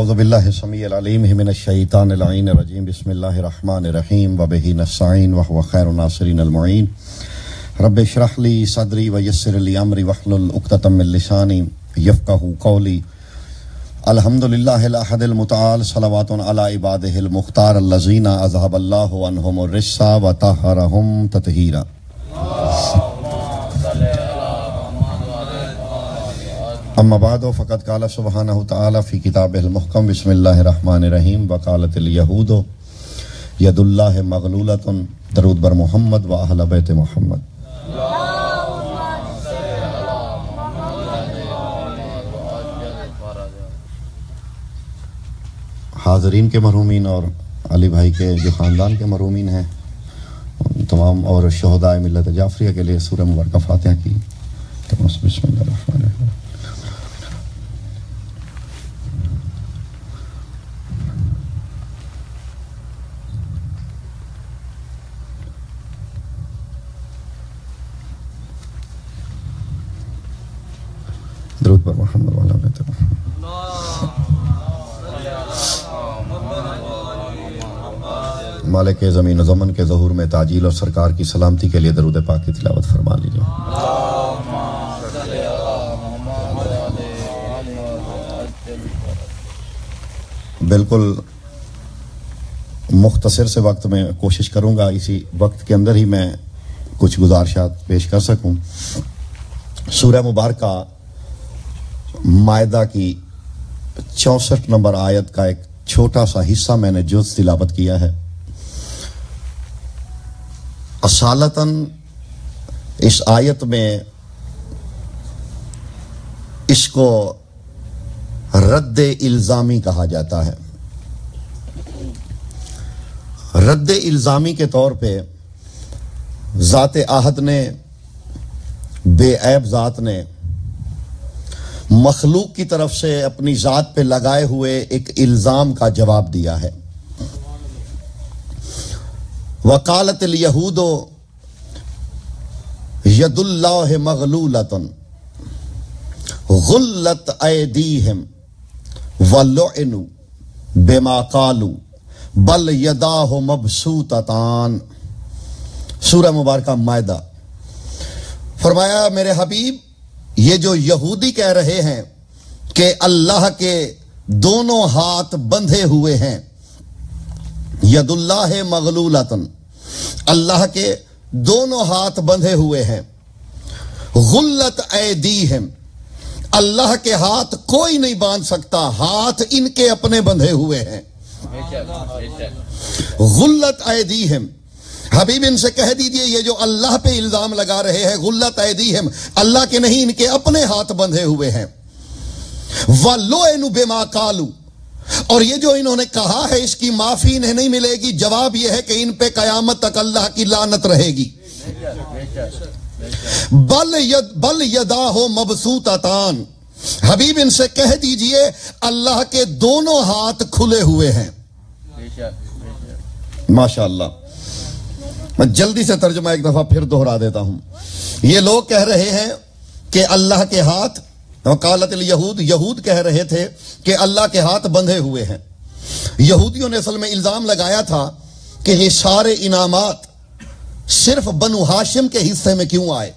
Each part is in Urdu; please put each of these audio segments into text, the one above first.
اعوذ باللہ السمیع العلیم من الشیطان اللعین الرجیم بسم اللہ الرحمن الرحیم وبہ نستعین وہو خیر الناصرین المعین رب اشرح لی صدری ویسر لی امری واحلل عقدۃ من لسانی یفقہوا قولی الحمدللہ الاحد المتعال صلوات علی عبادہ المختار الذین اذھب اللہ عنہم الرجس وطہرہم تطہیرا. اما بعد فقد قال سبحانہ تعالی فی کتابہ المحکم بسم اللہ الرحمن الرحیم وقالت الیہود ید اللہ مغلولۃ. درود بر محمد و اہل بیت محمد. حاضرین کے مرحومین اور علی بھائی کے جو خاندان کے مرحومین ہیں تمام اور شہدائے ملت جعفریہ کے لیے سورہ مبارکہ فاتحہ کی. بسم اللہ الرحمن الرحیم. درود پر محمد و علی بیت محمد. مالک زمین و زمن کے ظہور میں تعجیل اور سرکار کی سلامتی کے لیے درود پاک کی تلاوت فرما لیجیے. بالکل مختصر سے وقت میں کوشش کروں گا اسی وقت کے اندر ہی میں کچھ گزارشات پیش کر سکوں. سورہ مبارکہ مائدہ کی 64 نمبر آیت کا ایک چھوٹا سا حصہ میں نے جز تلاوت کیا ہے. اصالتاً اس آیت میں اس کو رد الزامی کہا جاتا ہے. رد الزامی کے طور پہ ذات احد نے بے عیب ذات نے مخلوق کی طرف سے اپنی ذات پہ لگائے ہوئے ایک الزام کا جواب دیا ہے. وقالت الیہود ید اللہ مغلولۃ غلت ایدیہم ولعنوا بما قالوا بل یداہ مبسوطتان. سورہ مبارکہ مائدہ. فرمایا میرے حبیب یہ جو یہودی کہہ رہے ہیں کہ اللہ کے دونوں ہاتھ بندھے ہوئے ہیں، ید اللہ مغلولۃ، اللہ کے دونوں ہاتھ بندھے ہوئے ہیں، غلت ایدیہم، اللہ کے ہاتھ کوئی نہیں باندھ سکتا، ہاتھ ان کے اپنے بندھے ہوئے ہیں. غلت ایدیہم. حبیب ان سے کہہ دیجئے یہ جو اللہ پہ الزام لگا رہے ہیں غلت ایدیہم، اللہ کے نہیں ان کے اپنے ہاتھ بندھے ہوئے ہیں. وَلُعِنُوا بِمَا قَالُوا، اور یہ جو انہوں نے کہا ہے اس کی معافی انہیں نہیں ملے گی. جواب یہ ہے کہ ان پہ قیامت تک اللہ کی لعنت رہے گی. بل یداہ مبسوطتان، حبیب ان سے کہہ دیجئے اللہ کے دونوں ہاتھ کھلے ہوئے ہیں. ماشاءاللہ. میں جلدی سے ترجمہ ایک دفعہ پھر دہرا دیتا ہوں. یہ لوگ کہہ رہے ہیں کہ اللہ کے ہاتھ، وقالت الیہود، یہود کہہ رہے تھے کہ اللہ کے ہاتھ بندھے ہوئے ہیں. یہودیوں نے اصل میں الزام لگایا تھا کہ یہ سارے انعامات صرف بنو ہاشم کے حصے میں کیوں آئے؟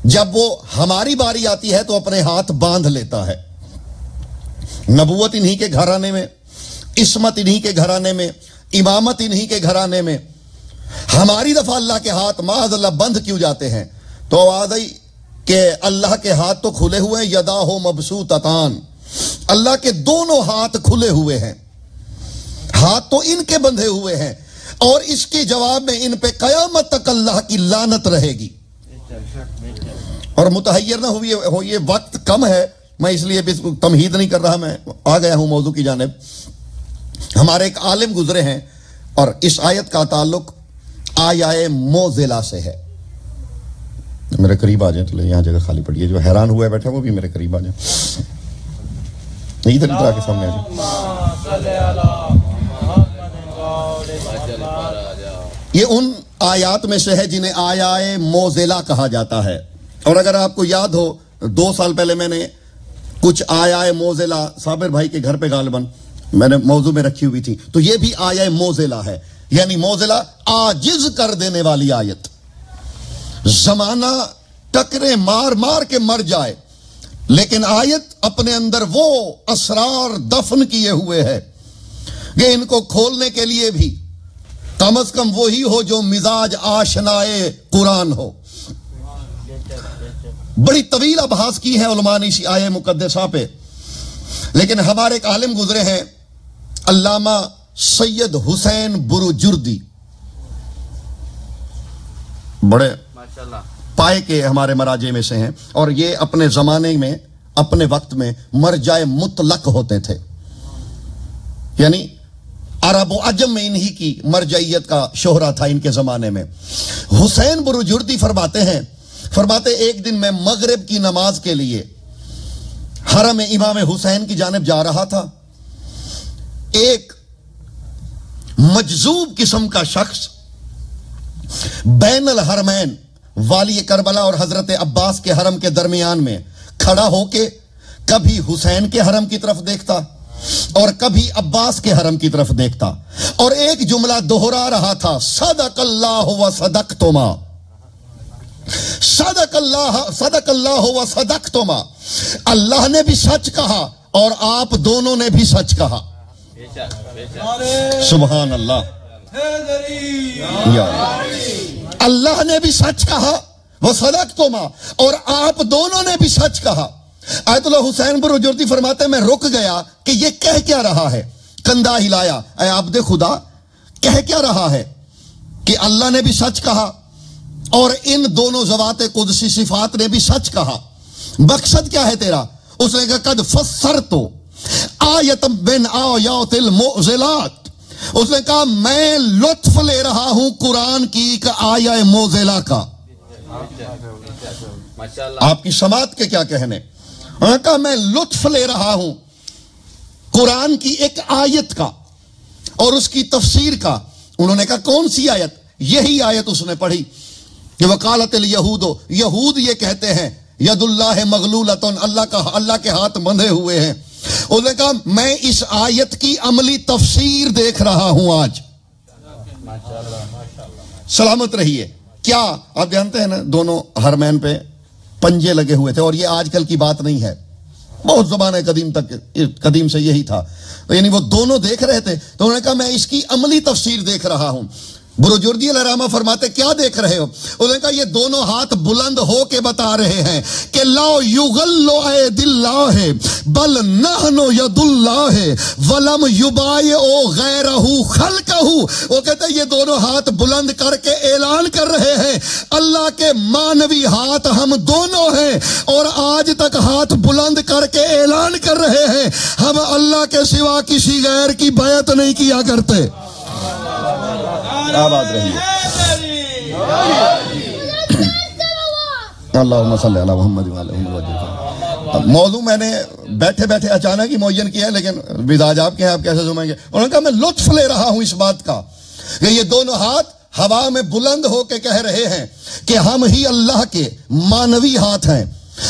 جب وہ ہماری باری آتی ہے تو اپنے ہاتھ باندھ لیتا ہے. نبوت انہی کے گھرانے میں، عصمت انہی کے گھرانے میں، امامت انہی کے گھرانے میں. ہماری دفعہ اللہ کے ہاتھ معاذ اللہ بند کیوں جاتے ہیں؟ تو آواز آئی کہ اللہ کے ہاتھ تو کھلے ہوئے ہیں، یداہ مبسوطتان، اللہ کے دونوں ہاتھ کھلے ہوئے ہیں، ہاتھ تو ان کے بندھے ہوئے ہیں، اور اس کے جواب میں ان پہ قیامت تک اللہ کی لعنت رہے گی. اور متحیر نہ ہوئے، وقت کم ہے، میں اس لیے تمہید نہیں کر رہا، میں آ گیا ہوں موضوع کی جانب. ہمارے ایک عالم گزرے ہیں اور اس آیت کا تعلق آیائے موزلہ سے ہے. میرے قریب آ جائیں تو یہاں جگہ خالی پڑی ہے. جو حیران ہوا ہے بیٹھا وہ بھی میرے قریب آ جائیں. ادھر آ کے سامنے آ جائیں. یہ ان آیات میں سے ہے جنہیں آیائے موزلہ کہا جاتا ہے. اور اگر آپ کو یاد ہو 2 سال پہلے میں نے کچھ آیا موزلہ صابر بھائی کے گھر پہ غالباً میں نے موضوع میں رکھی ہوئی تھی، تو یہ بھی آیا موزلہ ہے، یعنی موزلہ عاجز کر دینے والی آیت. زمانہ ٹکرے مار مار کے مر جائے لیکن آیت اپنے اندر وہ اسرار دفن کیے ہوئے ہے کہ ان کو کھولنے کے لیے بھی کم از کم وہی ہو جو مزاج آشنائے قرآن ہو. بڑی طویل ابحاث کی ہے علماء نے اسی آیہ مقدسہ پہ، لیکن ہمارے ایک عالم گزرے ہیں علامہ سید حسین بروجردی، بڑے پائے کے ہمارے مراجع میں سے ہیں، اور یہ اپنے زمانے میں اپنے وقت میں مرجع مطلق ہوتے تھے، یعنی عرب و عجم میں انہی کی مرجعیت کا شہرہ تھا ان کے زمانے میں. حسین بروجردی فرماتے ایک دن میں مغرب کی نماز کے لیے حرم امام حسین کی جانب جا رہا تھا. ایک مجذوب قسم کا شخص بین الحرمین والی کربلا اور حضرت عباس کے حرم کے درمیان میں کھڑا ہو کے کبھی حسین کے حرم کی طرف دیکھتا اور کبھی عباس کے حرم کی طرف دیکھتا اور ایک جملہ دہرا رہا تھا، صدق اللہ و صدقتما، صدق اللہ و صدقتما، اللہ نے بھی سچ کہا اور آپ دونوں نے بھی سچ کہا. سبحان اللہ. اللہ نے بھی سچ کہا وہ صدقتما، اور آپ دونوں نے بھی سچ کہا. آیت اللہ حسین بروجردی فرماتے ہیں میں رک گیا کہ یہ کہہ کیا رہا ہے. کندھا ہلایا، اے عبد خدا کہہ کیا رہا ہے کہ اللہ نے بھی سچ کہا اور ان دونوں ذوات قدسی صفات نے بھی سچ کہا، مقصد کیا ہے تیرا؟ اس نے کہا قد فسرتو آیت من آیات المعضلات، اس نے کہا میں لطف لے رہا ہوں قرآن کی ایک آیہ موزلہ کا. آپ کی سماعت کے کیا کہنے؟ انہوں نے کہا میں لطف لے رہا ہوں قرآن کی ایک آیت کا اور اس کی تفسیر کا. انہوں نے کہا کون سی آیت؟ یہی آیت اس نے پڑھی کہ وقالت الیہود، یہود یہ کہتے ہیں ید اللہ مغلولۃ، اللہ کے ہاتھ بندھے ہوئے ہیں. اس نے کہا میں اس آیت کی عملی تفسیر دیکھ رہا ہوں آج. سلامت رہیے. کیا آپ جانتے ہیں نا دونوں حرمین پہ پنجے لگے ہوئے تھے، اور یہ آج کل کی بات نہیں ہے، بہت زمانہ قدیم سے یہی تھا. یعنی وہ دونوں دیکھ رہے تھے تو انہوں نے کہا میں اس کی عملی تفسیر دیکھ رہا ہوں. بروجردی علیہ الرحمہ فرماتے کیا دیکھ رہے ہو؟ انہوں نے کہا یہ دونوں ہاتھ بلند ہو کے بتا رہے ہیں کہ لا یغل اید اللہ بل نحن ید اللہ ولم یبایع غیرہ خلقہ. وہ کہتے ہیں یہ دونوں ہاتھ بلند کر کے اعلان کر رہے ہیں اللہ کے مانوی ہاتھ ہم دونوں ہیں، اور آج تک ہاتھ بلند کر کے اعلان کر رہے ہیں ہم اللہ کے سوا کسی غیر کی بیعت نہیں کیا کرتے. آباد رہیے. اللہم صلی علی محمد وعلی محمد. موضوع میں نے بیٹھے بیٹھے اچانک ہی معین کیا ہے، لیکن مزاج آپ کے ہیں، آپ کیسے سمجھیں گے. انہوں نے کہا میں لطف لے رہا ہوں اس بات کا کہ یہ دونوں ہاتھ ہوا میں بلند ہو کے کہہ رہے ہیں کہ ہم ہی اللہ کے مانوی ہاتھ ہیں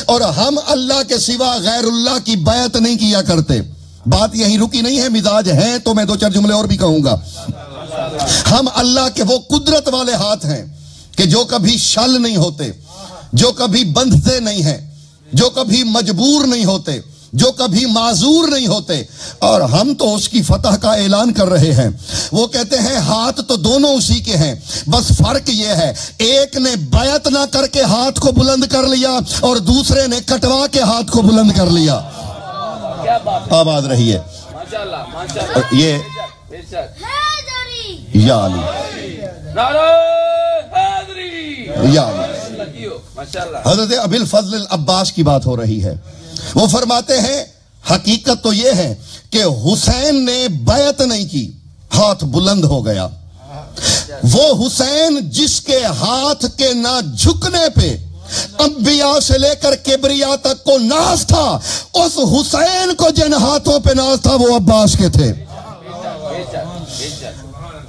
اور ہم اللہ کے سوا غیر اللہ کی بیعت نہیں کیا کرتے. بات یہی رکی نہیں ہے، مزاج ہیں تو میں دو چار جملے اور بھی کہوں گا. ہم اللہ کے وہ قدرت والے ہاتھ ہیں کہ جو کبھی شل نہیں ہوتے، جو کبھی بندھتے نہیں ہیں، جو کبھی مجبور نہیں ہوتے، جو کبھی معذور نہیں ہوتے، اور ہم تو اس کی فتح کا اعلان کر رہے ہیں. وہ کہتے ہیں ہاتھ تو دونوں اسی کے ہیں، بس فرق یہ ہے ایک نے بیعت نہ کر کے ہاتھ کو بلند کر لیا اور دوسرے نے کٹوا کے ہاتھ کو بلند کر لیا. آباد رہیے. یہ یا علی یا علی. حضرت ابی الفضل العباس کی بات ہو رہی ہے. وہ فرماتے ہیں حقیقت تو یہ ہے کہ حسین نے بیعت نہیں کی، ہاتھ بلند ہو گیا. وہ حسین جس کے ہاتھ کے نہ جھکنے پہ انبیاء سے لے کر کبریا تک کو ناز تھا، اس حسین کو جن ہاتھوں پہ ناز تھا وہ عباس کے تھے.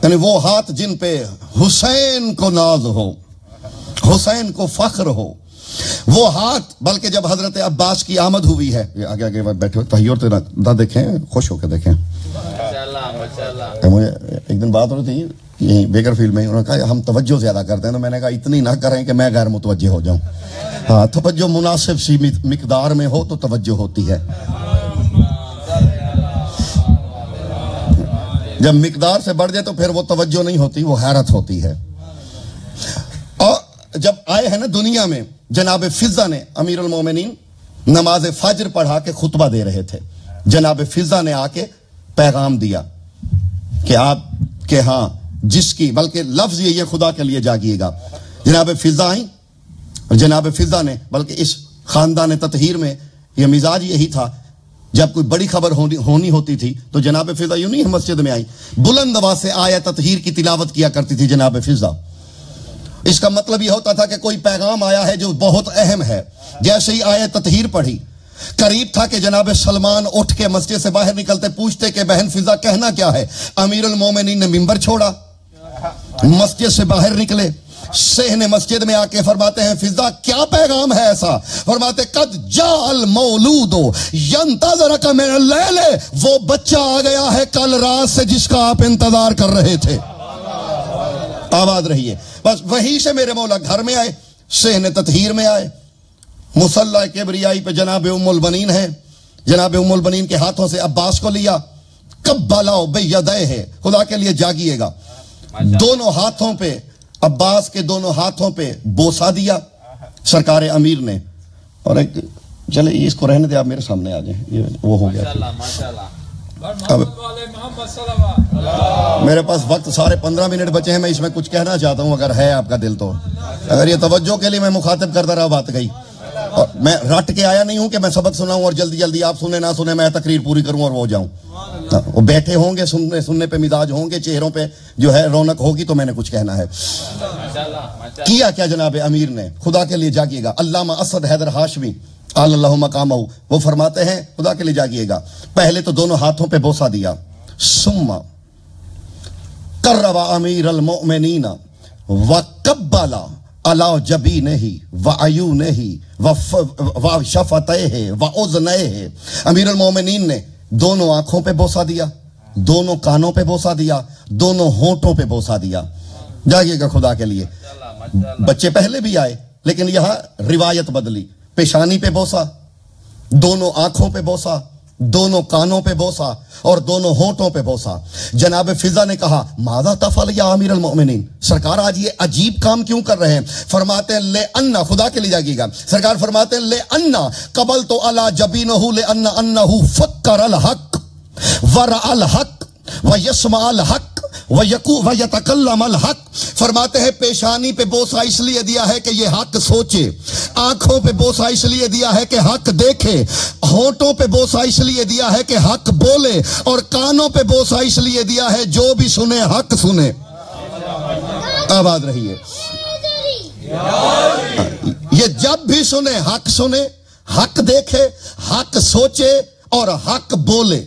یعنی وہ ہاتھ جن پہ حسین کو ناز ہو، حسین کو فخر ہو، وہ ہاتھ، بلکہ جب حضرت عباس کی آمد ہوئی ہے، یہ آگے آگے بیٹھے ہوئے تحیر نہ دیکھیں، خوش ہو کے دیکھیں. مجھے ایک دن بات ہو رہی تھی یہیں بیکر فیلڈ میں، انہوں نے کہا ہم توجہ زیادہ کرتے ہیں، تو میں نے کہا اتنی نہ کریں کہ میں غیر متوجہ ہو جاؤں. ہاں، توجہ مناسب سی مقدار میں ہو تو توجہ ہوتی ہے. جب مقدار سے بڑھ جائے تو پھر وہ توجہ نہیں ہوتی، وہ حیرت ہوتی ہے. اور جب آئے ہیں نا دنیا میں، جناب فضہ نے، امیر المومنین نماز فجر پڑھا کے خطبہ دے رہے تھے. جناب فضہ نے آ کے پیغام دیا کہ آپ کہ ہاں جس کی، بلکہ لفظ یہ خدا کے لیے جاگیے گا. جناب فضہ آئیں، جناب فضہ نے، بلکہ اس خاندان تطہیر میں یہ مزاج یہی تھا، جب کوئی بڑی خبر ہونی ہوتی تھی تو جناب فضہ یوں نہیں مسجد میں آئی، بلند آواز سے آیت تطہیر کی تلاوت کیا کرتی تھی جناب فضہ. اس کا مطلب یہ ہوتا تھا کہ کوئی پیغام آیا ہے جو بہت اہم ہے. جیسے ہی آیت تطہیر پڑھی، قریب تھا کہ جناب سلمان اٹھ کے مسجد سے باہر نکلتے پوچھتے کہ بہن فضہ کہنا کیا ہے. امیر المومنین نے ممبر چھوڑا، مسجد سے باہر نکلے، صحن مسجد میں آ کے فرماتے ہیں فضہ کیا پیغام ہے ایسا؟ فرماتے قد جاء المولود ينتظرك من اللیل، وہ بچہ آ گیا ہے کل رات سے جس کا آپ انتظار کر رہے تھے. آباد رہیے. بس وہیں سے میرے مولا گھر میں آئے، صحن تطہیر میں آئے، مصلی کبریائی پہ جناب ام البنین ہے، جناب ام البنین کے ہاتھوں سے عباس کو لیا، قبلہ بیدیہ، خدا کے لیے جاگیے گا، دونوں ہاتھوں پہ، عباس کے دونوں ہاتھوں پہ بوسہ دیا سرکار امیر نے. اور ایک چلے اس کو رہنے دے، آپ میرے سامنے آ جائیں، یہ وہ ہو گیا. اب میرے پاس وقت سارے 15 منٹ بچے ہیں، میں اس میں کچھ کہنا چاہتا ہوں اگر ہے آپ کا دل تو. اگر یہ توجہ کے لیے میں مخاطب کرتا رہا بات گئی. اور میں رٹ کے آیا نہیں ہوں کہ میں سبق سناؤں اور جلدی جلدی آپ سنیں نہ سنیں میں تقریر پوری کروں اور وہ جاؤں. وہ بیٹھے ہوں گے، سننے پہ مزاج ہوں گے، چہروں پہ جو ہے رونق ہوگی تو میں نے کچھ کہنا ہے. کیا کیا جناب امیر نے؟ خدا کے لیے جاگیے گا. علامہ اسد حیدر ہاشمی قال اللہ مقامہ، وہ فرماتے ہیں خدا کے لیے جاگیے گا، پہلے تو دونوں ہاتھوں پہ بوسہ دیا، ثم قرب امیر المؤمنین وقبل علی جبینہ وعیونہ وشفتیہ واذنیہ. امیر المومنین نے دونوں آنکھوں پہ بوسہ دیا، دونوں کانوں پہ بوسہ دیا، دونوں ہونٹوں پہ بوسہ دیا. جاگیے گا خدا کے لیے. بچے پہلے بھی آئے لیکن یہاں روایت بدلی، پیشانی پہ بوسہ، دونوں آنکھوں پہ بوسہ، دونوں کانوں پہ بوسہ اور دونوں ہونٹوں پہ بوسہ. جناب فضہ نے کہا ماذا تفعل یا امیر المؤمنین، سرکار آج یہ عجیب کام کیوں کر رہے ہیں؟ فرماتے ہیں لے انا، خدا کے لیے جاگیے گا، سرکار فرماتے ہیں لے انا قبلت علی جبینہ لے انہ فکر الحق ورع الحق ویسمع الحق ویتکلم الحق. فرماتے ہیں پیشانی پہ بوسہ اس لیے دیا ہے کہ یہ حق سوچے، آنکھوں پہ بوسہ اس لیے دیا ہے کہ حق دیکھے، ہونٹوں پہ بوسہ اس لیے دیا ہے کہ حق بولے، اور کانوں پہ بوسہ اس لیے دیا ہے جو بھی سنے حق سنے. آباد رہیے. یہ جب بھی سنے، حق دیکھے، حق سوچے اور حق بولے.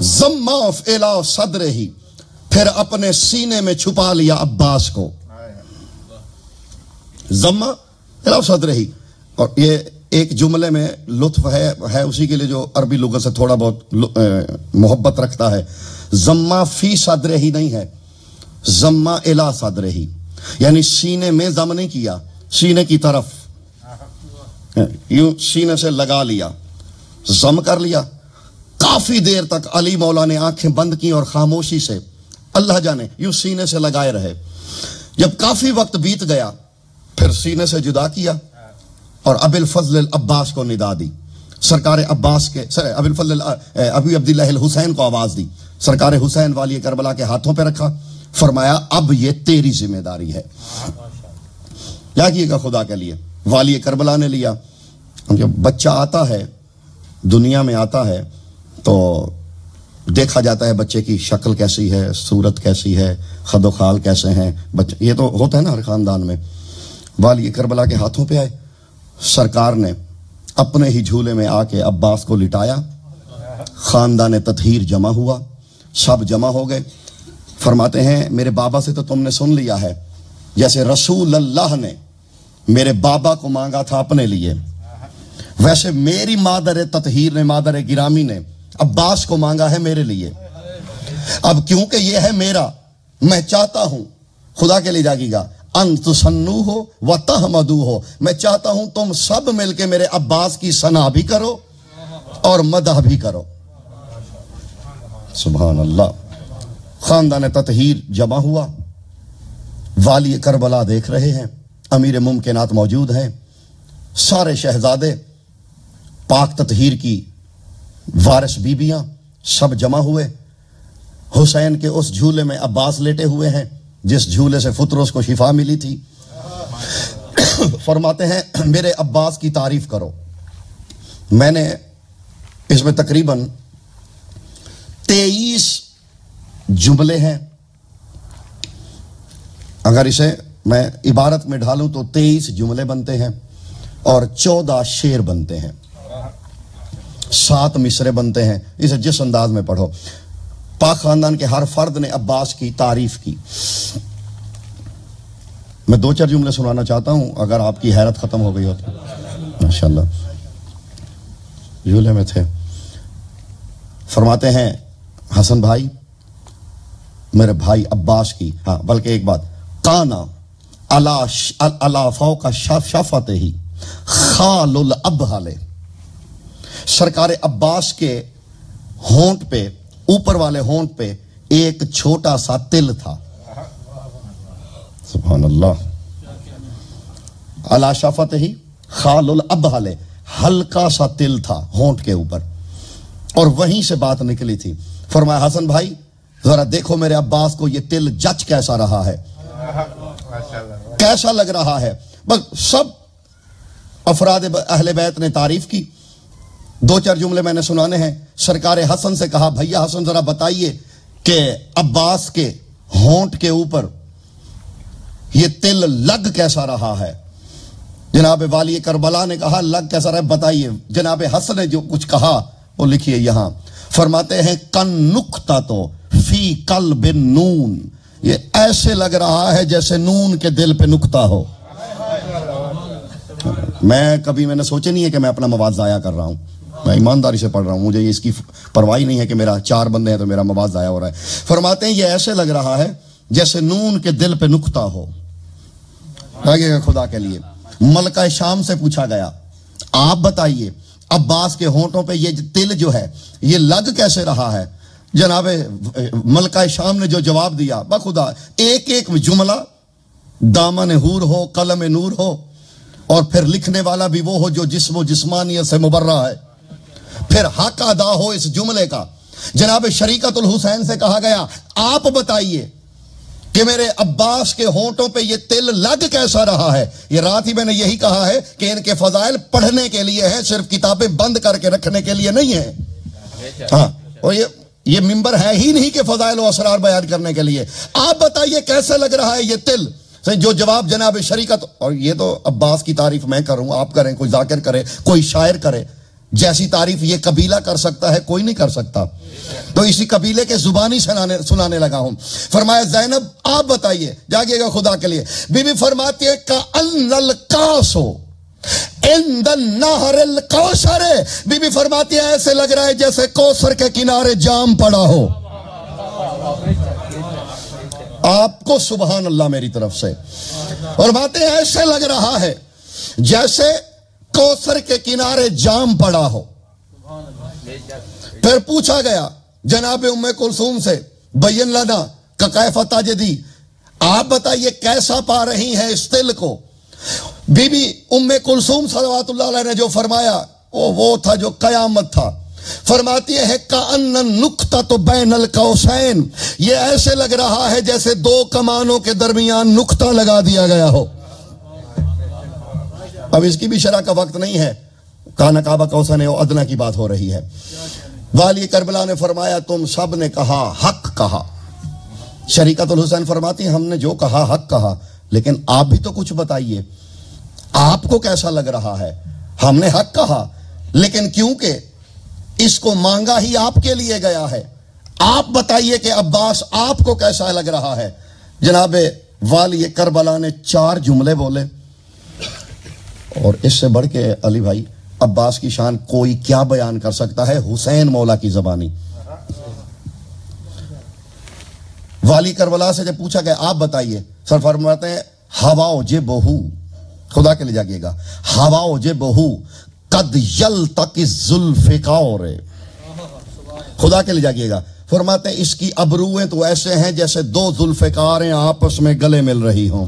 زماف الا صدر ہی، پھر اپنے سینے میں چھپا لیا عباس کو. زما الا صدر ہی. اور یہ ایک جملے میں لطف ہے اسی کے لیے جو عربی لغت سے تھوڑا بہت محبت رکھتا ہے. زما فی صدر ہی نہیں ہے، زما الا صدر ہی، یعنی سینے میں زم نہیں کیا، سینے کی طرف یوں سینے سے لگا لیا، زم کر لیا. کافی دیر تک علی مولا نے آنکھیں بند کی اور خاموشی سے اللہ جانے یوں سینے سے لگائے رہے. جب کافی وقت بیت گیا پھر سینے سے جدا کیا اور ابی الفضل العباس کو ندا دی. سرکار عباس کے ابی الفضل ابی عبداللہ الحسین کو آواز دی. سرکار حسین والی کربلا کے ہاتھوں پہ رکھا، فرمایا اب یہ تیری ذمہ داری ہے. کیا کیے گا خدا کے لیے؟ والی کربلا نے لیا. جب بچہ آتا ہے دنیا میں آتا ہے تو دیکھا جاتا ہے بچے کی شکل کیسی ہے، صورت کیسی ہے، خد و خال کیسے ہیں بچے، یہ تو ہوتا ہے نا ہر خاندان میں. والی کربلا کے ہاتھوں پہ آئے، سرکار نے اپنے ہی جھولے میں آ کے عباس کو لٹایا. خاندان تطہیر جمع ہوا، سب جمع ہو گئے. فرماتے ہیں میرے بابا سے تو تم نے سن لیا ہے، جیسے رسول اللہ نے میرے بابا کو مانگا تھا اپنے لیے، ویسے میری مادر تطہیر نے، مادر گرامی نے عباس کو مانگا ہے میرے لیے۔ اب کیونکہ یہ ہے میرا، میں چاہتا ہوں، خدا کے لیے جاگی گا، ان تسنو ہو و تحمدو ہو، میں چاہتا ہوں تم سب مل کے میرے عباس کی ثنا بھی کرو اور مدح بھی کرو۔ سبحان اللہ۔ خاندان تطہیر جمع ہوا، والی کربلا دیکھ رہے ہیں، امیر ممکنات موجود ہیں، سارے شہزادے، پاک تطہیر کی وارث بیبیاں سب جمع ہوئے۔ حسین کے اس جھولے میں عباس لیٹے ہوئے ہیں جس جھولے سے فطرس کو شفا ملی تھی۔ فرماتے ہیں میرے عباس کی تعریف کرو۔ میں نے اس میں تقریباً 23 جملے ہیں، اگر اسے میں عبارت میں ڈھالوں تو 23 جملے بنتے ہیں اور 14 شعر بنتے ہیں، 7 مصرے بنتے ہیں۔ اسے جس انداز میں پڑھو، پاک خاندان کے ہر فرد نے عباس کی تعریف کی۔ میں 2-4 جملے سنانا چاہتا ہوں، اگر آپ کی حیرت ختم ہو گئی ہو تو۔ ماشاءاللہ جھولے میں تھے۔ فرماتے ہیں حسن بھائی، میرے بھائی عباس کی، ہاں بلکہ ایک بات، کانا علی فوق شفت ہی خال الابحل، سرکار عباس کے ہونٹ پہ، اوپر والے ہونٹ پہ ایک چھوٹا سا تل تھا۔ سبحان اللہ۔ علی شفت ہی خال الابحل، ہلکا سا تل تھا ہونٹ کے اوپر، اور وہیں سے بات نکلی تھی۔ فرمایا حسن بھائی ذرا دیکھو میرے عباس کو یہ تل جچ کیسا رہا ہے، کیسا لگ رہا ہے۔ بس سب افراد اہل بیت نے تعریف کی۔ 2-4 جملے میں نے سنانے ہیں۔ سرکار حسن سے کہا بھیا حسن ذرا بتائیے کہ عباس کے ہونٹ کے اوپر یہ تل لگ کیسا رہا ہے۔ جناب والی کربلا نے کہا لگ کیسا رہا، بتائیے۔ جناب حسن نے جو کچھ کہا وہ لکھیے یہاں۔ فرماتے ہیں کن نقطہ تو فی قلب نون، یہ ایسے لگ رہا ہے جیسے نون کے دل پہ نقطہ ہو۔ میں نے سوچے نہیں ہے کہ میں اپنا مواد ضائع کر رہا ہوں، میں ایمانداری سے پڑھ رہا ہوں، مجھے اس کی پرواہ نہیں ہے کہ میرا 4 بندے ہیں تو میرا مواد ضائع ہو رہا ہے۔ فرماتے ہیں یہ ایسے لگ رہا ہے جیسے نون کے دل پہ نقطہ ہو۔ آگے خدا کے لیے ملکہ شام سے پوچھا گیا آپ بتائیے عباس کے ہونٹوں پہ یہ تل جو ہے یہ لگ کیسے رہا ہے۔ جناب ملکہ شام نے جو جواب دیا بخدا ایک ایک جملہ دامن حور ہو، قلم نور ہو، اور پھر لکھنے والا بھی وہ ہو جو جسم و جسمانیت سے مبرہ ہے، پھر حق ادا ہو اس جملے کا۔ جناب شریکت الحسین سے کہا گیا آپ بتائیے کہ میرے عباس کے ہونٹوں پہ یہ تل لگ کیسا رہا ہے۔ یہ رات ہی میں نے یہی کہا ہے کہ ان کے فضائل پڑھنے کے لیے ہیں، صرف کتابیں بند کر کے رکھنے کے لیے نہیں ہیں۔ ہاں، اور یہ ممبر ہے ہی نہیں کہ فضائل و اسرار بیان کرنے کے لیے۔ آپ بتائیے کیسے لگ رہا ہے یہ تل۔ جو جواب جناب شریکت، اور یہ تو عباس کی تعریف میں کروں، آپ کریں، کوئی ذاکر کرے، کوئی شاعر کرے، جیسی تعریف یہ قبیلہ کر سکتا ہے کوئی نہیں کر سکتا، تو اسی قبیلے کے زبانی سنانے لگا ہوں۔ فرمایا زینب آپ بتائیے، جاگیے گا خدا کے لیے۔ بی بی فرماتی ہے کأن القاص عند النہر الکوثر، بی بی فرماتی ہے ایسے لگ رہا ہے جیسے کوثر کے کنارے جام پڑا ہو۔ آپ کو سبحان اللہ میری طرف سے۔ اور باتیں ایسے لگ رہا ہے جیسے کوثر کے کنارے جام پڑا ہو۔ پھر پوچھا گیا جناب ام کلثوم سے بین لنا کیف تجدی، آپ بتائیے کیسا پا رہی ہیں اس تل کو۔ بی بی ام کلثوم صلوات اللہ علیہ نے جو فرمایا وہ تھا جو قیامت تھا۔ فرماتی ہے کأن النقطۃ بین القوسین، یہ ایسے لگ رہا ہے جیسے 2 کمانوں کے درمیان نقطہ لگا دیا گیا ہو۔ اب اس کی بھی شرح کا وقت نہیں ہے، کان قاب قوسین و ادنیٰ کی بات ہو رہی ہے۔ والی کربلا نے فرمایا تم سب نے کہا حق کہا۔ شریکت الحسین فرماتی ہم نے جو کہا حق کہا، لیکن آپ بھی تو کچھ بتائیے آپ کو کیسا لگ رہا ہے۔ ہم نے حق کہا، لیکن کیونکہ اس کو مانگا ہی آپ کے لیے گیا ہے، آپ بتائیے کہ عباس آپ کو کیسا لگ رہا ہے۔ جناب والی کربلا نے 4 جملے بولے، اور اس سے بڑھ کے علی بھائی عباس کی شان کوئی کیا بیان کر سکتا ہے؟ حسین مولا کی زبانی. والی کربلا سے جب پوچھا کہ آپ بتائیے، سر فرماتے ہیں ہواؤ جے بہو، خدا کے لے جاگیے گا، ہواؤ جے بہو قد یلتق الذوالفقار، خدا کے لے جاگیے گا، فرماتے ہیں اس کی ابرویں تو ایسے ہیں جیسے دو ذوالفقاریں آپس میں گلے مل رہی ہوں.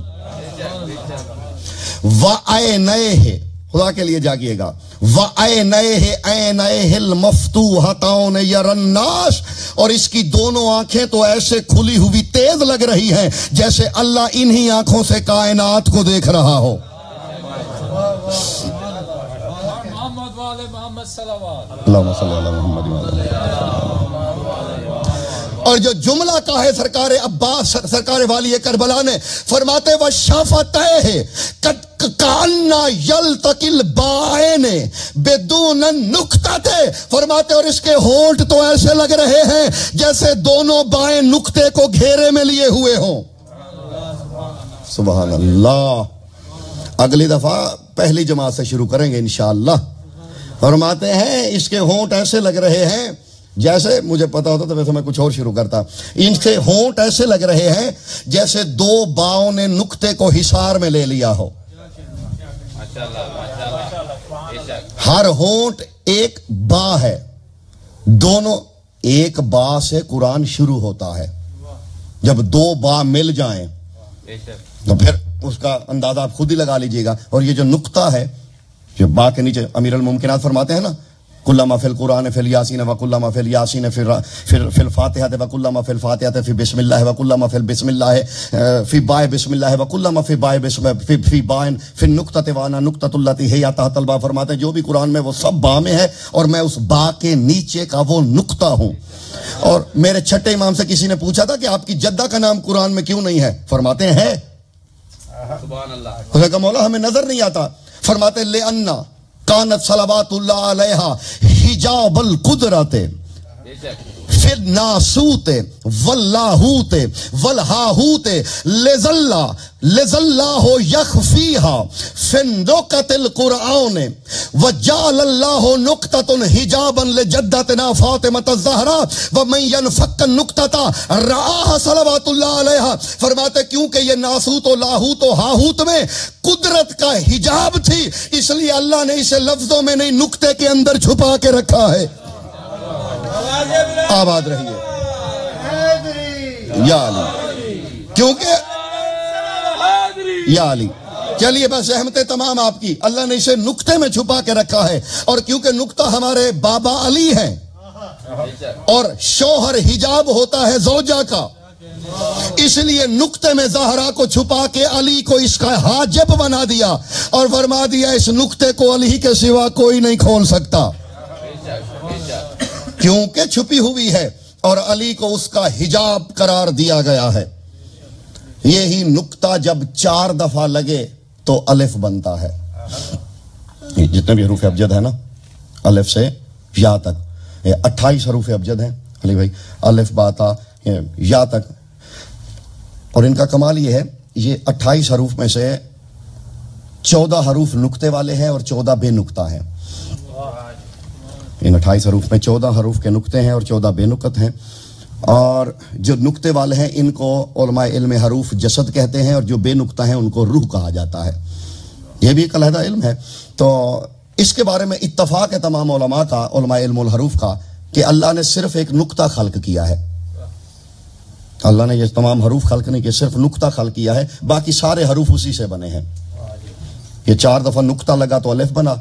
وَعَيْنَيْهِ، خدا کے لیے جاگیے گا، وَعَيْنَيْهِ عَيْنَيْهِ الْمَفْتُوحَتَانِ يَرَى النَّاسَ، اور اس کی دونوں آنکھیں تو ایسے کھلی ہوئی تیز لگ رہی ہیں جیسے اللہ انہی آنکھوں سے کائنات کو دیکھ رہا ہو. اللہم صلی اللہ محمد. اور جو جملہ کہا ہے سرکار عباس، سرکار والی کربلا نے، فرماتے وَشَفَتَيْهِ كَأَنَّ يَلْتَقِ الْبَائِنِ بِدُونَ النُّقْطَةِ، فرماتے اور اس کے ہونٹ تو ایسے لگ رہے ہیں جیسے دونوں بائیں نقطے کو گھیرے میں لیے ہوئے ہوں. سبحان اللہ. اگلی دفعہ پہلی جماعت سے شروع کریں گے انشاءاللہ. فرماتے ہیں اس کے ہونٹ ایسے لگ رہے ہیں جیسے، مجھے پتا ہوتا تو ویسے میں کچھ اور شروع کرتا، ان کے ہونٹ ایسے لگ رہے ہیں جیسے دو باؤں نے نقطے کو حصار میں لے لیا ہو. ہر ہونٹ ایک با ہے، دونوں ایک با سے قرآن شروع ہوتا ہے. جب دو با مل جائیں تو پھر اس کا اندازہ آپ خود ہی لگا لیجئے گا. اور یہ جو نقطہ ہے جو با کے نیچے امیر الممکنات فرماتے ہیں نا، کلما فی القرآن فی الیاسین وکلما فی الیاسین فی الفاتحہ وکلما فی الفاتحہ فی بسم اللہ وکلما فی بسم اللہ فی بائے بسم اللہ وکلما فی بائے بسم فی بائن فی النقطۃ وانا نقطۃ اللاتی ہے یا تحت الباء، فرماتے ہیں جو بھی قرآن میں وہ سب با میں ہے اور میں اس با کے نیچے کا وہ نقطہ ہوں. اور میرے چھٹے امام سے کسی نے پوچھا تھا کہ آپ کی جدہ کا نام قرآن میں کیوں نہیں ہے؟ فرماتے ہیں ہے. سبحان اللہ. اس نے کہا مولا ہمیں نظر نہیں آتا. فرماتے لِأَنَّ کانت صلوات اللہ علیہا حجاب القدرت فی الناسوت واللاہوت والہاہوت لذلہ یخفیہا فی نقط القرآن وجعل اللہ نقطۃ حجابا لجدتنا فاطمۃ الزہراء ومن ینفق النقطۃ رآہ صلوات اللہ علیہا. فرماتے کیونکہ یہ ناسوت و لاہوت و ہاہوت میں قدرت کا حجاب تھی، اس لیے اللہ نے اسے لفظوں میں نہیں نقطے کے اندر چھپا کے رکھا ہے. آباد رہیے یا علی، کیونکہ یا علی. چلیے بس احمد تمام آپ کی، اللہ نے اسے نقطے میں چھپا کے رکھا ہے. اور کیونکہ نقطہ ہمارے بابا علی ہیں اور شوہر حجاب ہوتا ہے زوجہ کا، اس لیے نقطے میں زہرا کو چھپا کے علی کو اس کا حاجب بنا دیا اور فرما دیا اس نقطے کو علی کے سوا کوئی نہیں کھول سکتا، کیونکہ چھپی ہوئی ہے اور علی کو اس کا حجاب قرار دیا گیا ہے. یہی نقطہ جب 4 دفعہ لگے تو الف بنتا ہے. جتنے بھی حروف ابجد ہے نا، الف سے یا تک، 28 حروف ابجد ہیں علی بھائی، الف با تا یا تک. اور ان کا کمال یہ ہے، یہ 28 حروف میں سے 14 حروف نقطے والے ہیں اور 14 بے نقطہ ہیں. ان 28 حروف میں 14 حروف کے نقطے ہیں اور 14 بے نقط ہیں. اور جو نقطے والے ہیں ان کو علماء علم حروف جسد کہتے ہیں اور جو بے نقطہ ہیں ان کو روح کہا جاتا ہے. یہ بھی ایک علیحدہ علم ہے. تو اس کے بارے میں اتفاق ہے تمام علماء کا، علماء علم الحروف کا، کہ اللہ نے صرف ایک نقطہ خلق کیا ہے. اللہ نے یہ تمام حروف خلق نہیں کیا، صرف نقطہ خلق کیا ہے، باقی سارے حروف اسی سے بنے ہیں. یہ 4 دفعہ نقطہ لگا تو الف بنا،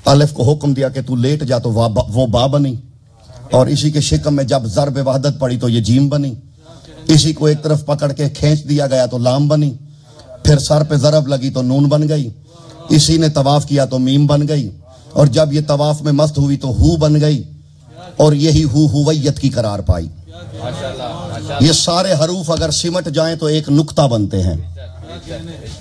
الف کو حکم دیا کہ تو لیٹ جا تو وہ با بنی، اور اسی کے شکم میں جب ضرب وحدت پڑی تو یہ جیم بنی، اسی کو ایک طرف پکڑ کے کھینچ دیا گیا تو لام بنی، پھر سر پہ ضرب لگی تو نون بن گئی، اسی نے طواف کیا تو میم بن گئی، اور جب یہ طواف میں مست ہوئی تو ہو بن گئی، اور یہی ہویت کی قرار پائی. یہ سارے حروف اگر سمٹ جائیں تو ایک نقطہ بنتے ہیں.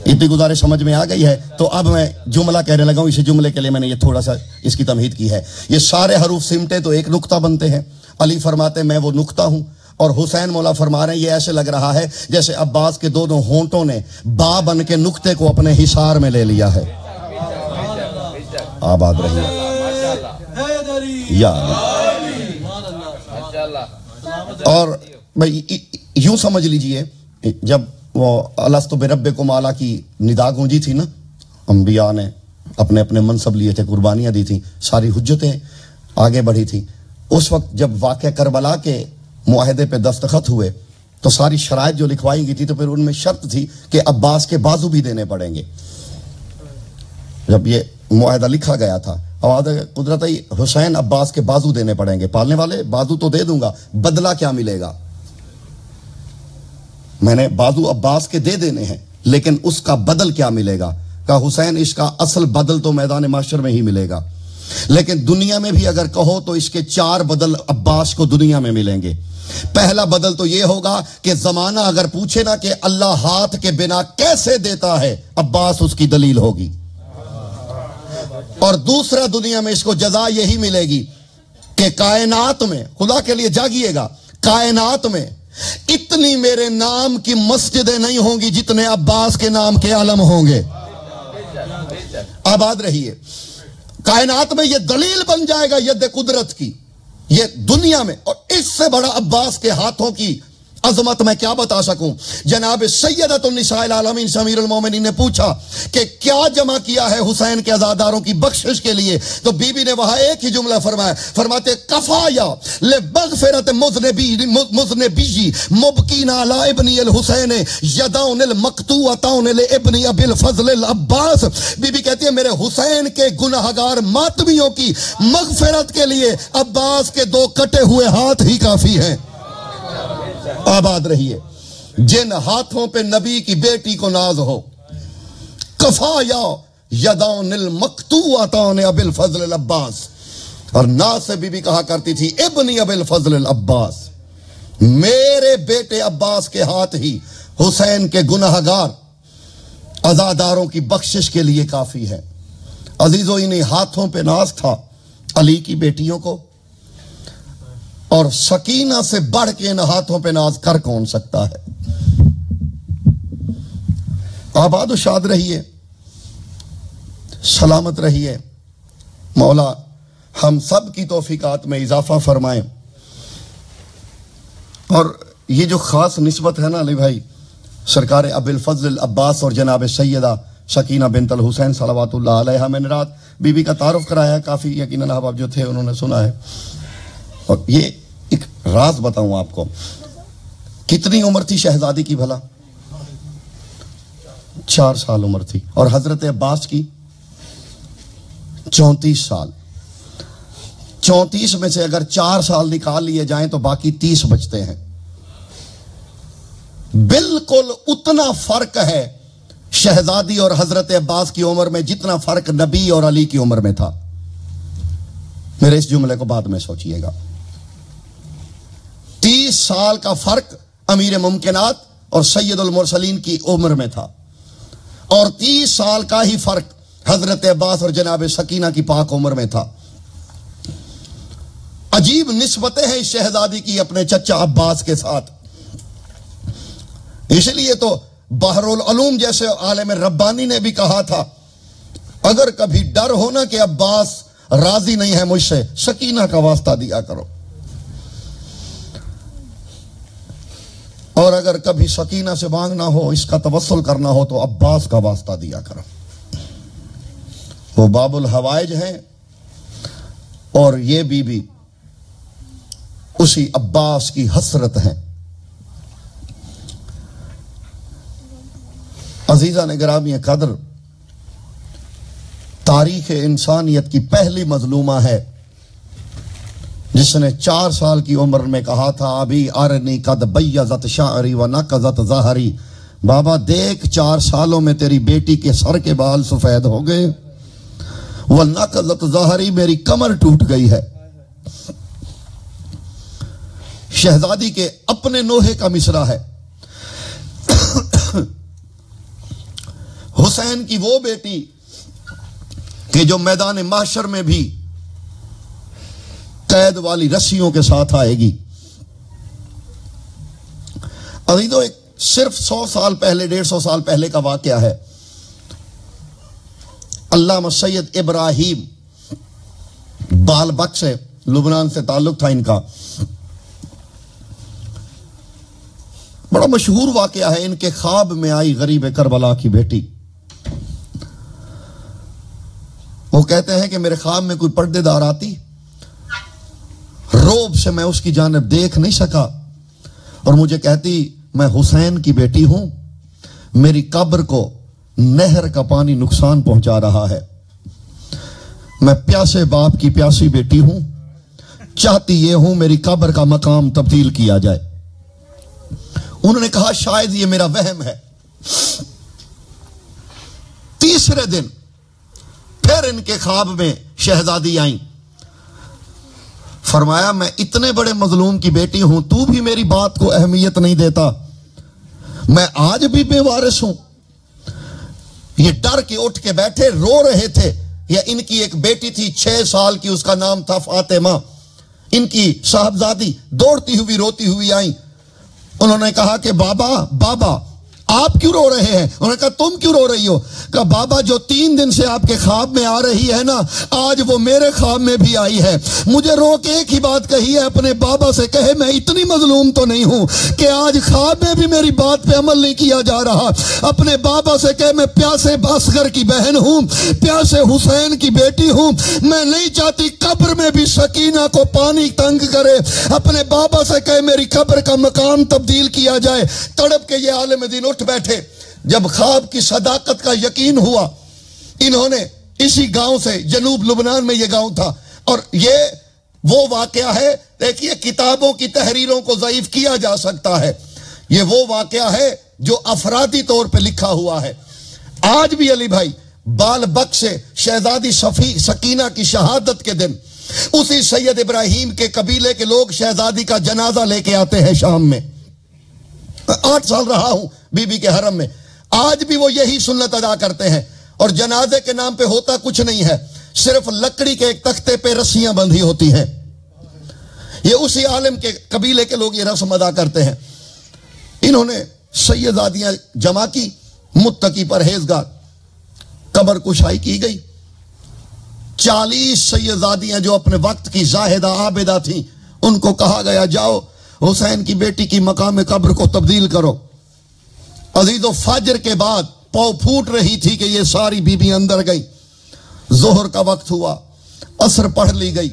اتنی گزارش سمجھ میں آ گئی ہے؟ تو اب میں جملہ کہنے لگا ہوں، اسی جملے کے لیے میں نے یہ تھوڑا سا اس کی تمہید کی ہے. یہ سارے حروف سمٹے تو ایک نقطہ بنتے ہیں. علی فرماتے میں وہ نقطہ ہوں، اور حسین مولا فرما رہے ہیں یہ ایسے لگ رہا ہے جیسے عباس کے دونوں ہونٹوں نے با بن کے نقطے کو اپنے حصار میں لے لیا ہے. آباد رہیے یا اور بھائی یوں سمجھ لیجئے جب وہ الستو بربکم اعلیٰ کی ندا گونجی تھی نا، انبیاء نے اپنے اپنے منصب لیے تھے، قربانیاں دی تھیں، ساری حجتیں آگے بڑھی تھیں، اس وقت جب واقعہ کربلا کے معاہدے پہ دستخط ہوئے تو ساری شرائط جو لکھوائی گئی تھی تو پھر ان میں شرط تھی کہ عباس کے بازو بھی دینے پڑیں گے۔ جب یہ معاہدہ لکھا گیا تھا، آواز قدرتی حسین عباس کے بازو دینے پڑیں گے، پالنے والے بازو تو دے دوں گا، بدلہ کیا ملے گا؟ میں نے بازو عباس کے دے دینے ہیں لیکن اس کا بدل کیا ملے گا؟ کہا حسین اس کا اصل بدل تو میدان محشر میں ہی ملے گا، لیکن دنیا میں بھی اگر کہو تو اس کے 4 بدل عباس کو دنیا میں ملیں گے۔ پہلا بدل تو یہ ہوگا کہ زمانہ اگر پوچھے نا کہ اللہ ہاتھ کے بنا کیسے دیتا ہے، عباس اس کی دلیل ہوگی، اور دوسرا دنیا میں اس کو جزا یہی ملے گی کہ کائنات میں، خدا کے لیے جاگیے گا، کائنات میں اتنی میرے نام کی مسجدیں نہیں ہوں گی جتنے عباس کے نام کے علم ہوں گے۔ آباد رہیے۔ کائنات میں یہ دلیل بن جائے گا ید قدرت کی، یہ دنیا میں، اور اس سے بڑا عباس کے ہاتھوں کی عظمت میں کیا بتا سکوں۔ جناب سیدۃ النساء العالمین امیر المومنین نے پوچھا کہ کیا جمع کیا ہے حسین کے عزاداروں کی بخشش کے لیے، تو بی بی نے وہاں ایک ہی جملہ فرمایا، فرماتے کفایا لمغفرۃ مذنبی مبکین علی ابن الحسین یداؤن المقطوعتان لابن ابی الفضل العباس۔ بی بی کہتی ہے میرے حسین کے گنہگار ماتمیوں کی مغفرت کے لیے عباس کے 2 کٹے ہوئے ہاتھ ہی کافی ہیں۔ آباد رہیے۔ جن ہاتھوں پہ نبی کی بیٹی کو ناز ہو، کفایا یداؤن المقطوعتان ابی الفضل العباس، اور ناز سے بی بی کہا کرتی تھی ابن ابی الفضل العباس، میرے بیٹے عباس کے ہاتھ ہی حسین کے گنہگار عزاداروں کی بخشش کے لیے کافی ہے۔ عزیزو انہی ہاتھوں پہ ناز تھا علی کی بیٹیوں کو، اور سکینہ سے بڑھ کے ان ہاتھوں پہ ناز کر کون سکتا ہے؟ آباد و شاد رہیے، سلامت رہیے، مولا ہم سب کی توفیقات میں اضافہ فرمائیں۔ اور یہ جو خاص نسبت ہے نا علی بھائی، سرکار ابی الفضل العباس اور جناب سیدہ سکینہ بنت الحسین صلوات اللہ علیہا، میں نے رات بی بی کا تعارف کرایا، کافی یقیناً احباب جو تھے انہوں نے سنا ہے۔ اور یہ ایک راز بتاؤں آپ کو، کتنی عمر تھی شہزادی کی بھلا؟ 4 سال عمر تھی، اور حضرت عباس کی 34 سال۔ 34 میں سے اگر 4 سال نکال لیے جائیں تو باقی 30 بچتے ہیں۔ بالکل اتنا فرق ہے شہزادی اور حضرت عباس کی عمر میں جتنا فرق نبی اور علی کی عمر میں تھا۔ میرے اس جملے کو بعد میں سوچئے گا۔ 30 سال کا فرق امیر ممکنات اور سید المرسلین کی عمر میں تھا، اور 30 سال کا ہی فرق حضرت عباس اور جناب سکینہ کی پاک عمر میں تھا۔ عجیب نسبتیں ہیں اس شہزادی کی اپنے چچا عباس کے ساتھ۔ اس لیے تو بحر العلوم جیسے عالم ربانی نے بھی کہا تھا، اگر کبھی ڈر ہونا کہ عباس راضی نہیں ہے مجھ سے، سکینہ کا واسطہ دیا کرو، اور اگر کبھی سکینہ سے مانگنا ہو، اس کا توسل کرنا ہو تو عباس کا واسطہ دیا کرو۔ وہ باب الحوائج ہیں، اور یہ بی بی اسی عباس کی حسرت ہیں۔ عزیزان گرامی قدر، تاریخ انسانیت کی پہلی مظلومہ ہے جس نے 4 سال کی عمر میں کہا تھا ابھی ارنی قد بیضت شعری و نقضت ظہری، بابا دیکھ 4 سالوں میں تیری بیٹی کے سر کے بال سفید ہو گئے، و نقضت ظہری میری کمر ٹوٹ گئی ہے۔ شہزادی کے اپنے نوحے کا مصرع ہے، حسین کی وہ بیٹی کہ جو میدان محشر میں بھی قید والی رسیوں کے ساتھ آئے گی۔ عزیزو ایک صرف 100 سال پہلے 150 سال پہلے کا واقعہ ہے۔ علامہ سید ابراہیم بال بک سے، لبنان سے تعلق تھا ان کا. بڑا مشہور واقعہ ہے، ان کے خواب میں آئی غریب کربلا کی بیٹی. وہ کہتے ہیں کہ میرے خواب میں کوئی پردے دار آتی، روب سے میں اس کی جانب دیکھ نہیں سکا، اور مجھے کہتی میں حسین کی بیٹی ہوں، میری قبر کو نہر کا پانی نقصان پہنچا رہا ہے، میں پیاسے باپ کی پیاسی بیٹی ہوں، چاہتی یہ ہوں میری قبر کا مقام تبدیل کیا جائے. انہوں نے کہا شاید یہ میرا وہم ہے. تیسرے دن پھر ان کے خواب میں شہزادی آئیں. فرمایا میں اتنے بڑے مظلوم کی بیٹی ہوں، تو بھی میری بات کو اہمیت نہیں دیتا، میں آج بھی بے وارث ہوں. یہ ڈر کے اٹھ کے بیٹھے، رو رہے تھے. یا ان کی ایک بیٹی تھی 6 سال کی، اس کا نام تھا فاطمہ. ان کی صاحبزادی دوڑتی ہوئی روتی ہوئی آئیں. انہوں نے کہا کہ بابا آپ کیوں رو رہے ہیں؟ انہوں نے کہا تم کیوں رو رہی ہو؟ کہا بابا جو 3 دن سے آپ کے خواب میں آ رہی ہے نا، آج وہ میرے خواب میں بھی آئی ہے. مجھے رو کے ایک ہی بات کہی ہے، اپنے بابا سے کہے میں اتنی مظلوم تو نہیں ہوں کہ آج خواب میں بھی میری بات پہ عمل نہیں کیا جا رہا. اپنے بابا سے کہے میں پیاسے اصغر کی بہن ہوں، پیاسے حسین کی بیٹی ہوں، میں نہیں چاہتی قبر میں بھی سکینہ کو پانی تنگ کرے. اپنے بابا سے کہے میری قبر کا مقام تبدیل کیا جائے. تڑپ کے یہ عالم دین اٹھ بیٹھے. جب خواب کی صداقت کا یقین ہوا، انہوں نے اسی گاؤں سے، جنوب لبنان میں یہ گاؤں تھا، اور یہ وہ واقعہ ہے، دیکھیے کتابوں کی تحریروں کو ضعیف کیا جا سکتا ہے، یہ وہ واقعہ ہے جو افرادی طور پہ لکھا ہوا ہے. آج بھی علی بھائی بال بک سے شہزادی سکینہ کی شہادت کے دن اسی سید ابراہیم کے قبیلے کے لوگ شہزادی کا جنازہ لے کے آتے ہیں شام میں. 8 سال رہا ہوں بی بی کے حرم میں، آج بھی وہ یہی سنت ادا کرتے ہیں. اور جنازے کے نام پہ ہوتا کچھ نہیں ہے، صرف لکڑی کے ایک تختے پہ رسیاں بندھی ہوتی ہیں. یہ اسی عالم کے قبیلے کے لوگ یہ رسم ادا کرتے ہیں. انہوں نے سیدادیاں جمع کی، متقی پرہیزگار، قبر کشائی کی گئی. 40 سیدادیاں جو اپنے وقت کی زاہدہ عابدہ تھیں، ان کو کہا گیا جاؤ حسین کی بیٹی کی مقام قبر کو تبدیل کرو. عزیزو فجر کے بعد پاؤ پھوٹ رہی تھی کہ یہ ساری بیوی اندر گئی. ظہر کا وقت ہوا، عصر پڑھ لی گئی.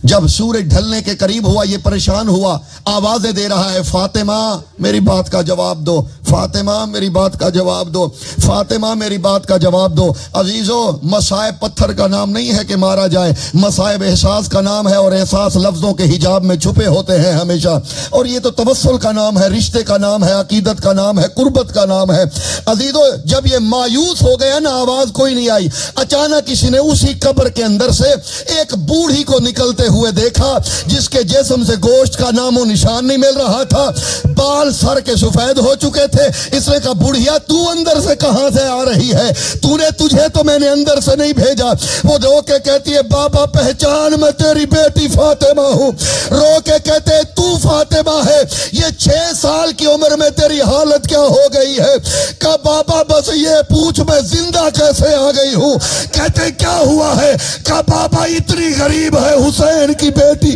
جب سورج ڈھلنے کے قریب ہوا یہ پریشان ہوا، آوازیں دے رہا ہے فاطمہ میری بات کا جواب دو، فاطمہ میری بات کا جواب دو، فاطمہ میری بات کا جواب دو. عزیزو مصائب پتھر کا نام نہیں ہے کہ مارا جائے، مصائب احساس کا نام ہے، اور احساس لفظوں کے حجاب میں چھپے ہوتے ہیں ہمیشہ. اور یہ تو توسل کا نام ہے، رشتے کا نام ہے، عقیدت کا نام ہے، قربت کا نام ہے. عزیزو جب یہ مایوس ہو گیا نا، آواز کوئی نہیں آئی، اچانک کسی نے اسی قبر کے اندر سے ایک بوڑھی کو نکلتے ہوئے دیکھا جس کے جسم سے گوشت کا نام و نشان نہیں مل رہا تھا، بال سر کے سفید ہو چکے تھے. اس نے کہا بڑھیا تو اندر سے کہاں سے آ رہی ہے؟ تجھے تو میں نے اندر سے نہیں بھیجا. وہ رو کے کہتی ہے بابا پہچان میں تیری بیٹی فاطمہ ہوں. رو کے کہتے تو فاطمہ ہے، یہ 6 سال کی عمر میں تیری حالت کیا ہو گئی ہے؟ کہا بابا بس یہ پوچھ میں زندہ کیسے آ گئی ہوں. کہتے کیا ہوا ہے؟ کہا بابا اتنی غریب ہے حسین کی بیٹی،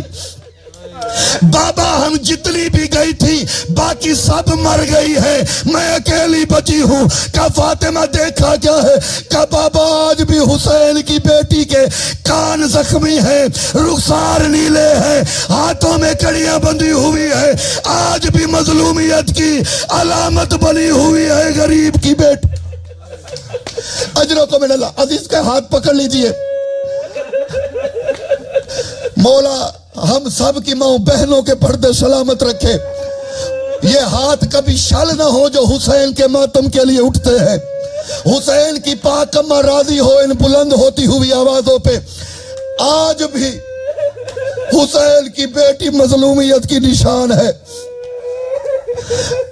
بابا ہم جتنی بھی گئی تھی باقی سب مر گئی ہے، میں اکیلی بچی ہوں. کہا فاطمہ دیکھا کیا ہے؟ کہا بابا آج بھی حسین کی بیٹی کے کان زخمی ہیں، رخسار نیلے ہیں، ہاتھوں میں کڑیاں بندھی ہوئی ہے، آج بھی مظلومیت کی علامت بنی ہوئی ہے غریب کی بیٹی. اجرکم من اللہ. عزیز کا ہاتھ پکڑ لیجئے. مولا ہم سب کی ماں بہنوں کے پردے سلامت رکھے. یہ ہاتھ کبھی شل نہ ہو جو حسین کے ماتم کے لیے اٹھتے ہیں. حسین کی پاک اماں راضی ہو ان بلند ہوتی ہوئی آوازوں پہ. آج بھی حسین کی بیٹی مظلومیت کی نشان ہے.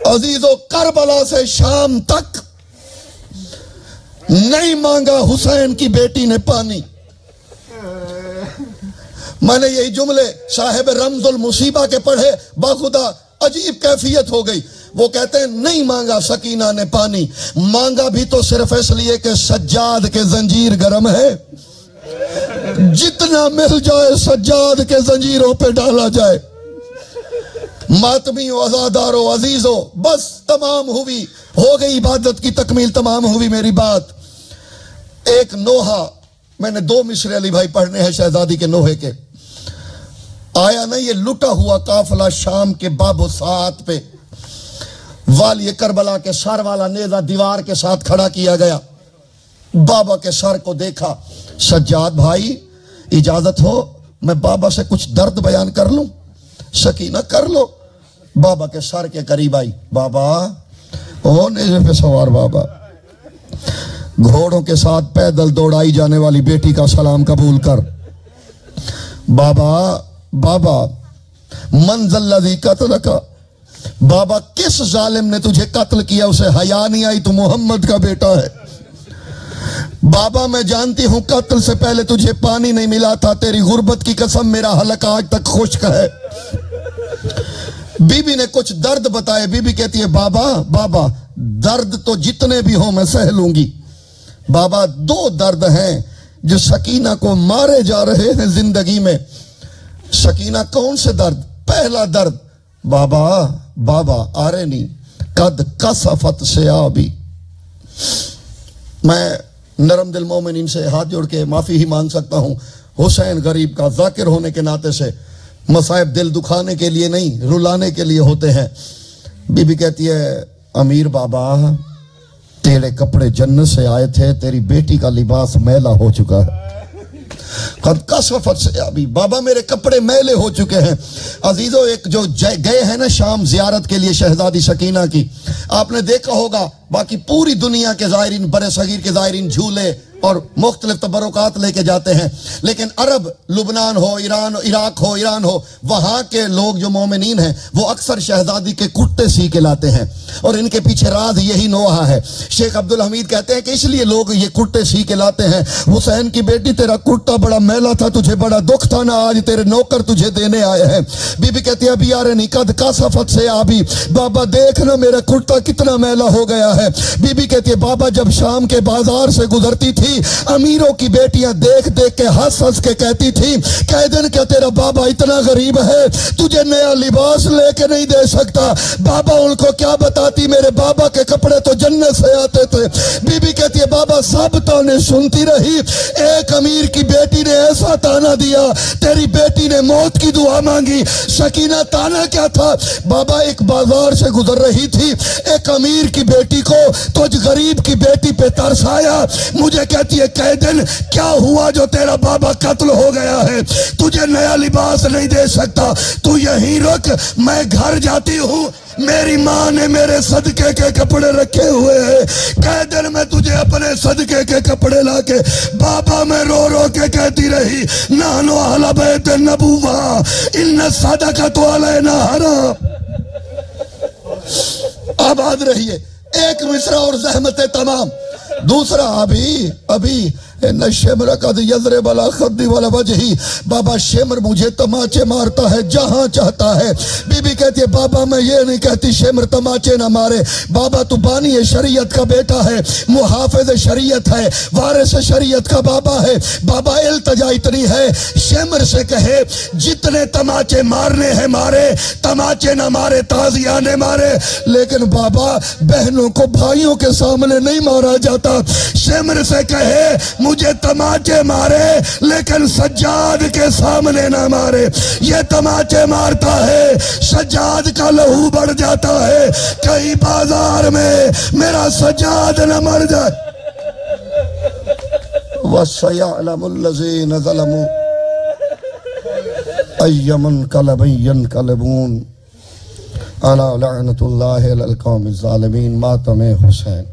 عزیزو کربلا سے شام تک نہیں مانگا حسین کی بیٹی نے پانی. میں نے یہی جملے صاحب رمز المصیبہ کے پڑھے، باخدا عجیب کیفیت ہو گئی. وہ کہتے ہیں نہیں مانگا سکینہ نے پانی، مانگا بھی تو صرف اس لیے کہ سجاد کے زنجیر گرم ہے. جتنا مل جائے سجاد کے زنجیروں پہ ڈالا جائے. ماتمی و عزادار و عزیز ہو، بس تمام ہوئی، ہو گئی عبادت کی تکمیل، تمام ہوئی میری بات. ایک نوحہ، میں نے 2 مصرے علی بھائی پڑھنے ہیں شہزادی کے نوحے کے. آیا نا یہ لٹا ہوا قافلہ شام کے باب و ساعت پہ، والی کربلا کے سر والا نیزہ دیوار کے ساتھ کھڑا کیا گیا. بابا کے سر کو دیکھا. سجاد بھائی اجازت ہو میں بابا سے کچھ درد بیان کر لوں؟ سکینہ کر لو. بابا کے سر کے قریب آئی. بابا، او نیزے پہ سوار بابا، گھوڑوں کے ساتھ پیدل دوڑائی جانے والی بیٹی کا سلام قبول کر. بابا من ذا الذی قتلک، بابا کس ظالم نے تجھے قتل کیا؟ اسے حیا نہیں آئی تو محمد کا بیٹا ہے. بابا میں جانتی ہوں قتل سے پہلے تجھے پانی نہیں ملا تھا، تیری غربت کی قسم میرا حلق آج تک خشک ہے. بی بی نے کچھ درد بتائے. بی بی کہتی ہے بابا درد تو جتنے بھی ہوں میں سہ لوں گی. بابا 2 درد ہیں جو سکینہ کو مارے جا رہے ہیں زندگی میں. سکینہ کون سے درد؟ پہلا درد بابا آرینی قد کسفت سیابی. میں نرم دل مومنین سے ہاتھ جوڑ کے معافی ہی مانگ سکتا ہوں. حسین غریب کا ذاکر ہونے کے ناطے سے مصائب دل دکھانے کے لیے نہیں، رلانے کے لیے ہوتے ہیں. بی بی کہتی ہے امیر بابا تیرے کپڑے جنت سے آئے تھے، تیری بیٹی کا لباس میلا ہو چکا ہے. قد کسفت سیابی، بابا میرے کپڑے میلے ہو چکے ہیں. عزیزو ایک جو گئے ہیں نا شام زیارت کے لیے شہزادی سکینہ کی، آپ نے دیکھا ہوگا باقی پوری دنیا کے زائرین، بر صغیر کے زائرین جھولے اور مختلف تبرکات لے کے جاتے ہیں، لیکن عرب، لبنان ہو، ایران، عراق ہو، ایران ہو، وہاں کے لوگ جو مومنین ہیں وہ اکثر شہزادی کے کرتے سی کے لاتے ہیں، اور ان کے پیچھے راز یہی نوحہ ہے. شیخ عبدالحمید کہتے ہیں کہ اس لیے لوگ یہ کرتے سی کے لاتے ہیں. حسین کی بیٹی تیرا کرتا بڑا میلا تھا، تجھے بڑا دکھ تھا نا، آج تیرے نوکر تجھے دینے آئے ہیں. بی بی کہتی ہے ابھی یار نہیں قد کسفت سیابی، بابا دیکھنا میرا کرتا کتنا میلا ہو گیا ہے. بی بی کہتی ہے بابا جب شام کے بازار سے گزرتی تھی امیروں کی بیٹیاں دیکھ دیکھ کے ہنس ہنس کے کہتی تھی کہ دن کیا تیرا بابا اتنا غریب ہے تجھے نیا لباس لے کے نہیں دے سکتا. بابا ان کو کیا بتاتی، میرے بابا کے کپڑے تو جنت سے آتے تھے. بی بی کہتی ہے بابا سب تانے سنتی رہی، ایک امیر کی بیٹی نے ایسا تانا دیا، تیری بیٹی نے موت کی دعا مانگی. سکینہ تانا کیا تھا؟ بابا ایک بازار سے گزر رہی تھی، ایک امیر کی بیٹی کو تجھ غریب کی بیٹی پہ ترس آیا. مجھے کہتی ہے کہ دن کیا ہوا جو تیرا بابا قتل ہو گیا ہے، تجھے نیا لباس نہیں دے سکتا، تو یہیں رک، میں گھر جاتی ہوں. میری ماں نے میرے صدقے کے کپڑے رکھے ہوئے ہیں، کہ دن میں تجھے اپنے صدقے کے کپڑے لا کے. بابا میں رو رو کے کہتی رہی نحنو اہل بیت النبوہ ان الصدقۃ علینا حرام. آباد رہیے. ایک مصرع اور زحمت تمام. دوسرا ابھی ان شمر قد یضرب علی خدی ولا وجہی، بابا شمر مجھے تماچے مارتا ہے جہاں چاہتا ہے. بی بی کہتی ہے بابا میں یہ نہیں کہتی شمر تماچے نہ مارے، بابا تو بانی شریعت کا بیٹا ہے، محافظ شریعت ہے، وارث شریعت کا بابا ہے. بابا التجا اتنی ہے شمر سے کہے جتنے تماچے مارنے ہیں مارے، تماچے نہ مارے تازیانے مارے، لیکن بابا بہنوں کو بھائیوں کے سامنے نہیں مارا جاتا. شمر سے کہے مجھے تماچے مارے لیکن سجاد کے سامنے نہ مارے. یہ تماچے مارتا ہے، سجاد کا لہو بڑھ جاتا ہے، کہیں بازار میں میرا سجاد نہ مر جائے. وَسَيَعْلَمُ الَّذِينَ ظَلَمُوا أَيَّ مُنْقَلَبٍ يَنْقَلِبُونَ أَلَا لَعْنَةُ اللَّهِ عَلَى الْقَوْمِ الظَّالِمِينَ. ماتم حسین.